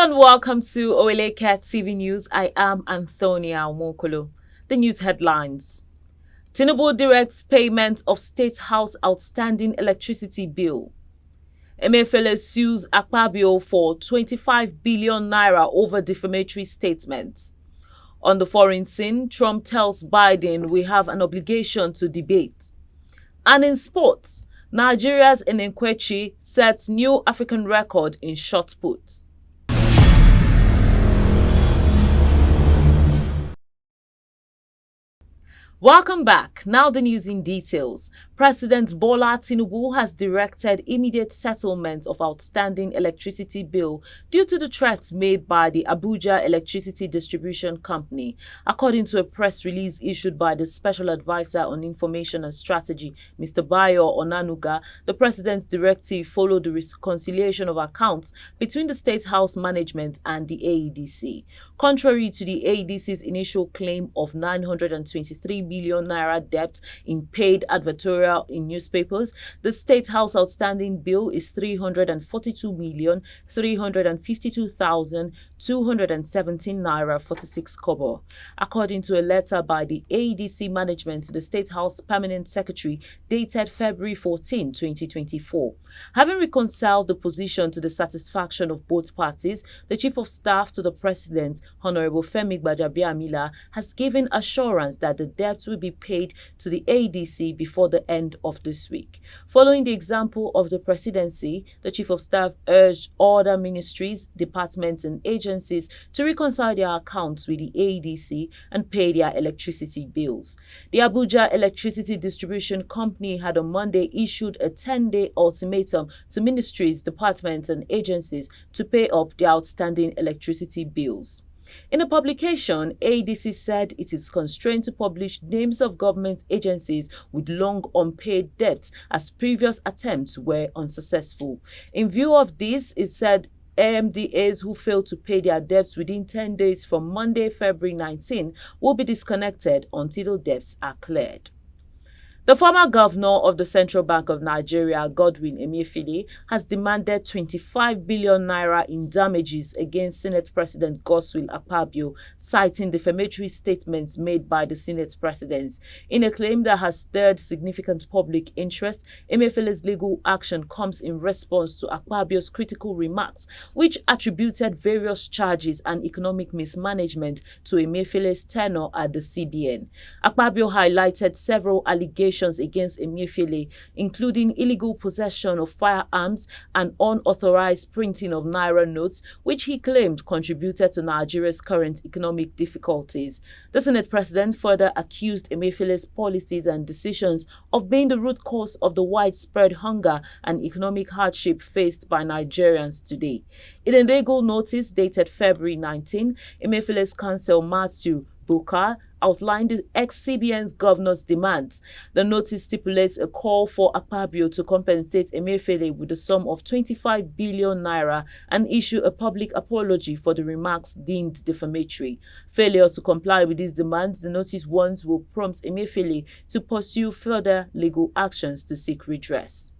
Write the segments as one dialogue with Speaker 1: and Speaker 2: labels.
Speaker 1: and welcome to Oweleketv News. I am Antonia Omokolo. The news headlines. TINUBU directs payment of State House outstanding electricity bill. Emefiele sues Akpabio for 25 billion naira over defamatory statements. On the foreign scene, Trump tells Biden we have an obligation to debate. And in sports, Nigeria's ENEKWECHI sets new African record in shot put. Welcome back. Now the news in details. President Bola Tinubu has directed immediate settlement of outstanding electricity bill due to the threats made by the Abuja Electricity Distribution Company. According to a press release issued by the Special Advisor on Information and Strategy, Mr. Bayo Onanuga, the president's directive followed the reconciliation of accounts between the State House management and the AEDC. Contrary to the AEDC's initial claim of 923 billion naira debt in paid advertorial in newspapers, the State House outstanding bill is 342,352,217 naira 46 kobo. According to a letter by the AEDC management to the State House Permanent Secretary dated February 14, 2024. Having reconciled the position to the satisfaction of both parties, the Chief of Staff to the President, Honorable Femi Gbajabiamila, has given assurance that the debt will be paid to the AEDC before the end of this week. Following the example of the presidency, the Chief of Staff urged other ministries, departments and agencies to reconcile their accounts with the AEDC and pay their electricity bills. The Abuja Electricity Distribution Company had on Monday issued a 10-day ultimatum to ministries, departments and agencies to pay up their outstanding electricity bills. In a publication, AEDC said it is constrained to publish names of government agencies with long unpaid debts as previous attempts were unsuccessful. In view of this, it said AMDAs who fail to pay their debts within 10 days from Monday, February 19, will be disconnected until the debts are cleared. The former governor of the Central Bank of Nigeria, Godwin Emefiele, has demanded 25 billion naira in damages against Senate President Godswill Akpabio, citing defamatory statements made by the Senate President. In a claim that has stirred significant public interest, Emefiele's legal action comes in response to Akpabio's critical remarks, which attributed various charges and economic mismanagement to Emefiele's tenure at the CBN. Akpabio highlighted several allegations against Emefiele, including illegal possession of firearms and unauthorized printing of naira notes, which he claimed contributed to Nigeria's current economic difficulties. The Senate President further accused Emefiele's policies and decisions of being the root cause of the widespread hunger and economic hardship faced by Nigerians today. In a legal notice dated February 19, Emefiele's counsel Matthew Bukar outlined the ex-CBN's governor's demands. The notice stipulates a call for Akpabio to compensate Emefiele with a sum of 25 billion naira and issue a public apology for the remarks deemed defamatory. Failure to comply with these demands, the notice warns, will prompt Emefiele to pursue further legal actions to seek redress.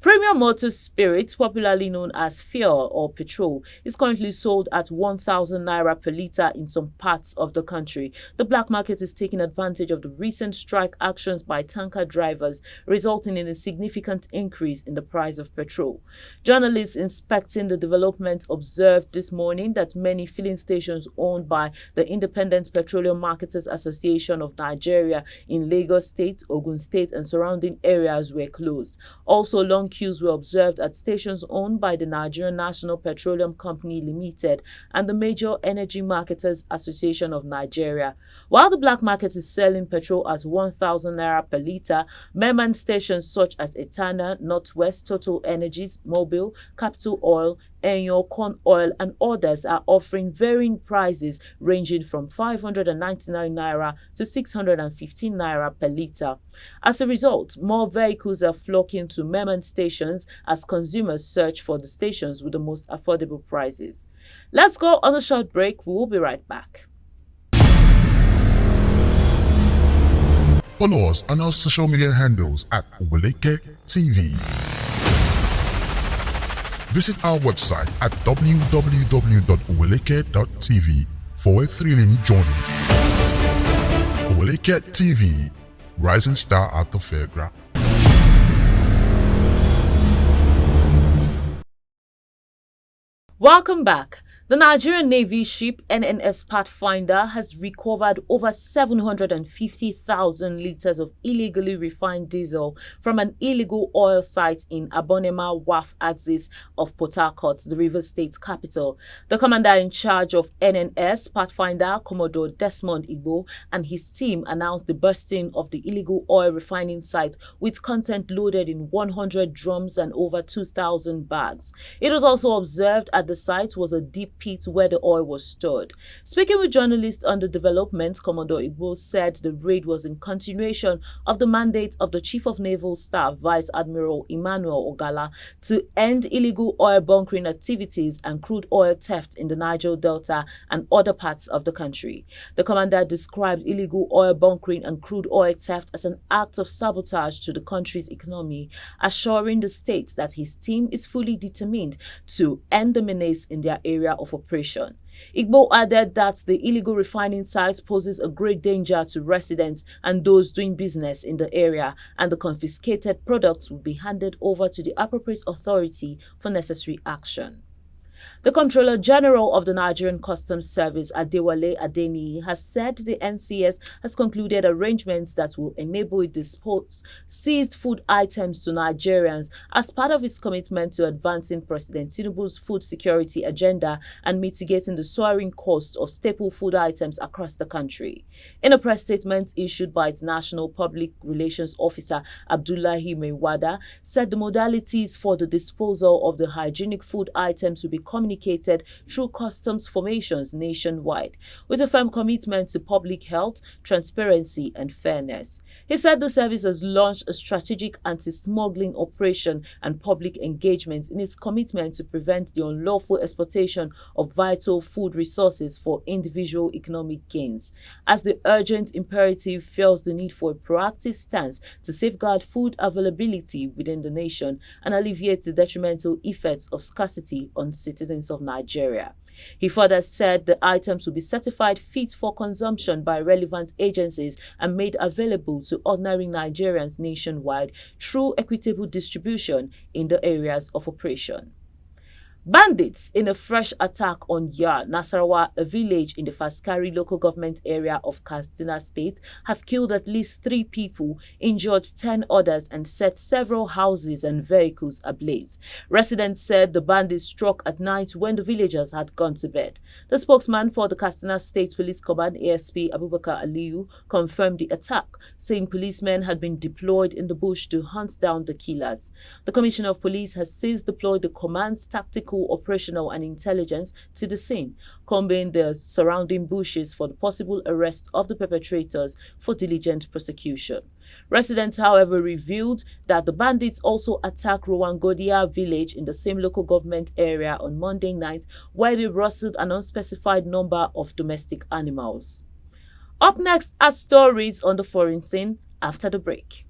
Speaker 1: Premium motor spirit, popularly known as fuel or petrol, is currently sold at 1,000 naira per litre in some parts of the country. The black market is taking advantage of the recent strike actions by tanker drivers, resulting in a significant increase in the price of petrol. Journalists inspecting the development observed this morning that many filling stations owned by the Independent Petroleum Marketers Association of Nigeria in Lagos State, Ogun State and surrounding areas were closed. Also, long queues were observed at stations owned by the Nigerian National Petroleum Company Limited and the Major Energy Marketers Association of Nigeria. While the black market is selling petrol at 1,000 naira per litre, merchant stations such as Etana, Northwest, Total Energies, Mobil, Capital Oil, Enyo, Corn Oil and others are offering varying prices ranging from 599 naira to 615 naira per litre. As a result, more vehicles are flocking to merchant stations as consumers search for the stations with the most affordable prices. Let's go on a short break. We will be right back.
Speaker 2: Follow us on our social media handles at Oweleketv. Visit our website at www.oweleketv for a thrilling journey. Oweleketv, rising star at the fairground.
Speaker 1: Welcome back. The Nigerian Navy ship NNS Pathfinder has recovered over 750,000 litres of illegally refined diesel from an illegal oil site in Abonema Wharf axis of Port Harcourt, the Rivers State capital. The commander in charge of NNS Pathfinder, Commodore Desmond Igbo, and his team announced the bursting of the illegal oil refining site with content loaded in 100 drums and over 2,000 bags. It was also observed at the site was a deep pit where the oil was stored. Speaking with journalists on the development, Commodore Igbo said the raid was in continuation of the mandate of the Chief of Naval Staff, Vice Admiral Emmanuel Ogala, to end illegal oil bunkering activities and crude oil theft in the Niger Delta and other parts of the country. The commander described illegal oil bunkering and crude oil theft as an act of sabotage to the country's economy, assuring the state that his team is fully determined to end the menace in their area of operation. Igbo added that the illegal refining site poses a great danger to residents and those doing business in the area, and the confiscated products will be handed over to the appropriate authority for necessary action. The Comptroller General of the Nigerian Customs Service, Adewale Adeniyi, has said the NCS has concluded arrangements that will enable it dispose seized food items to Nigerians as part of its commitment to advancing President TINUBU's food security agenda and mitigating the soaring cost of staple food items across the country. In a press statement issued by its National Public Relations Officer, Abdullahi Mewada, said the modalities for the disposal of the hygienic food items will be communicated through customs formations nationwide, with a firm commitment to public health, transparency, and fairness. He said the service has launched a strategic anti-smuggling operation and public engagement in its commitment to prevent the unlawful exploitation of vital food resources for individual economic gains, as the urgent imperative feels the need for a proactive stance to safeguard food availability within the nation and alleviate the detrimental effects of scarcity on citizens of Nigeria. He further said the items will be certified fit for consumption by relevant agencies and made available to ordinary Nigerians nationwide through equitable distribution in the areas of operation. Bandits in a fresh attack on Yar, Nasarawa, a village in the Faskari local government area of KATSINA state, have killed at least 3 people, injured 10 others, and set several houses and vehicles ablaze. Residents said the bandits struck at night when the villagers had gone to bed. The spokesman for the KATSINA State Police Command, ASP Abubakar Aliyu, confirmed the attack, saying policemen had been deployed in the bush to hunt down the killers. The Commissioner of Police has since deployed the command's tactical, operational and intelligence to the scene, combing the surrounding bushes for the possible arrest of the perpetrators for diligent prosecution. Residents, however, revealed that the bandits also attacked Rowangodia village in the same local government area on Monday night, where they rustled an unspecified number of domestic animals. Up next are stories on the foreign scene after the break.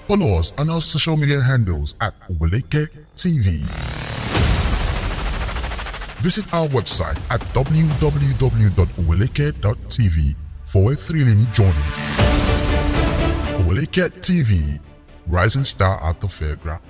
Speaker 2: Follow us on our social media handles at Oweleketv. Visit our website at www.oweleketv for a thrilling journey. Oweleketv, rising star at the fairground.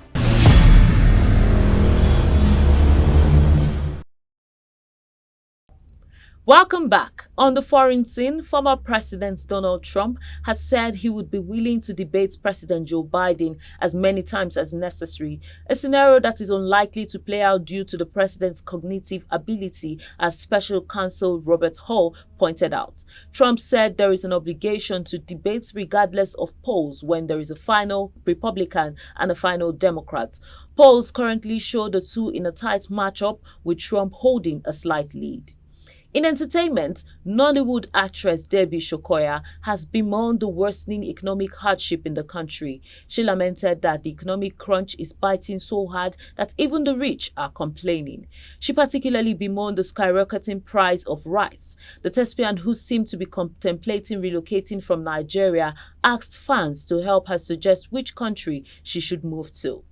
Speaker 1: Welcome back. On the foreign scene, former President Donald Trump has said he would be willing to debate President Joe Biden as many times as necessary, a scenario that is unlikely to play out due to the president's cognitive ability, as Special Counsel Robert Hall pointed out. Trump said there is an obligation to debate regardless of polls when there is a final Republican and a final Democrat. Polls currently show the two in a tight matchup, with Trump holding a slight lead. In entertainment, Nollywood actress Debbie SHOKOYA has bemoaned the worsening economic hardship in the country. She lamented that the economic crunch is biting so hard that even the rich are complaining. She particularly bemoaned the skyrocketing price of rice. The thespian, who seemed to be contemplating relocating from Nigeria, asked fans to help her suggest which country she should move to.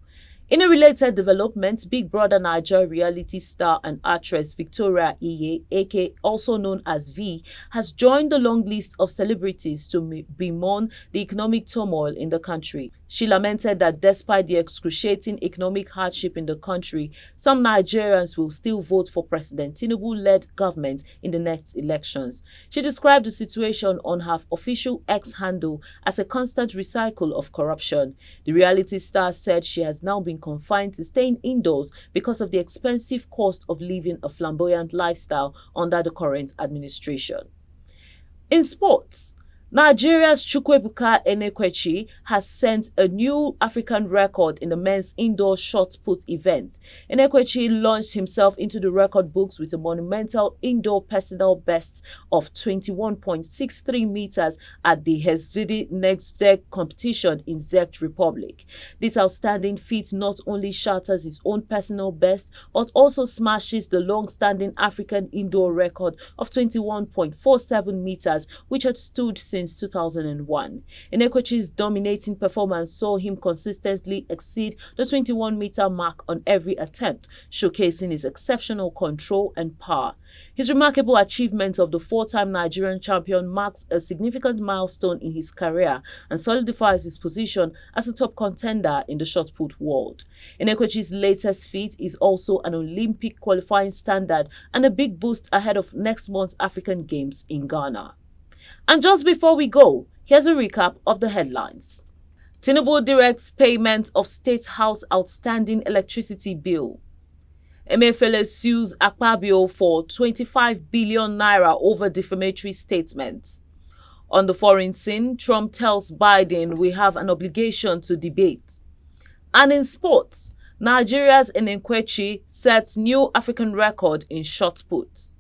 Speaker 1: In a related development, Big Brother Nigeria reality star and actress Victoria Iye, aka also known as V, has joined the long list of celebrities to bemoan the economic turmoil in the country. She lamented that despite the excruciating economic hardship in the country, some Nigerians will still vote for President TINUBU-led government in the next elections. She described the situation on her official X handle as a constant recycle of corruption. The reality star said she has now been confined to staying indoors because of the expensive cost of living a flamboyant lifestyle under the current administration. In sports, Nigeria's ENEKWECHI has set a new African record in the men's indoor shot put event. ENEKWECHI launched himself into the record books with a monumental indoor personal best of 21.63 meters at the Hezvidi Next Deck competition in Czech Republic. This outstanding feat not only shatters his own personal best, but also smashes the long-standing African indoor record of 21.47 meters, which had stood since 2001. ENEKWECHI's dominating performance saw him consistently exceed the 21-meter mark on every attempt, showcasing his exceptional control and power. His remarkable achievement of the four-time Nigerian champion marks a significant milestone in his career and solidifies his position as a top contender in the shot put world. ENEKWECHI's latest feat is also an Olympic qualifying standard and a big boost ahead of next month's African Games in Ghana. And just before we go, here's a recap of the headlines. TINUBU directs payment of State House outstanding electricity bill. Emefiele sues Akpabio for 25 billion naira over defamatory statements. On the foreign scene, Trump tells Biden we have an obligation to debate. And in sports, Nigeria's ENEKWECHI sets new African record in shot put.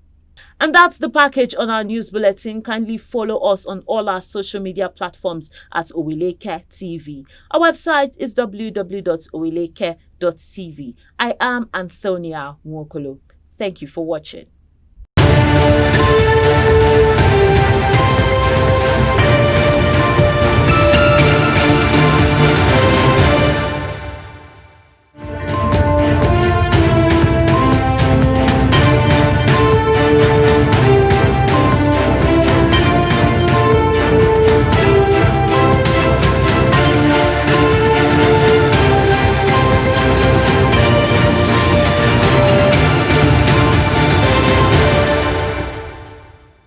Speaker 1: And that's the package on our news bulletin. Kindly follow us on all our social media platforms at Oweleketv. Our website is www.oweleketv. I am Antonia Nwokolo. Thank you for watching.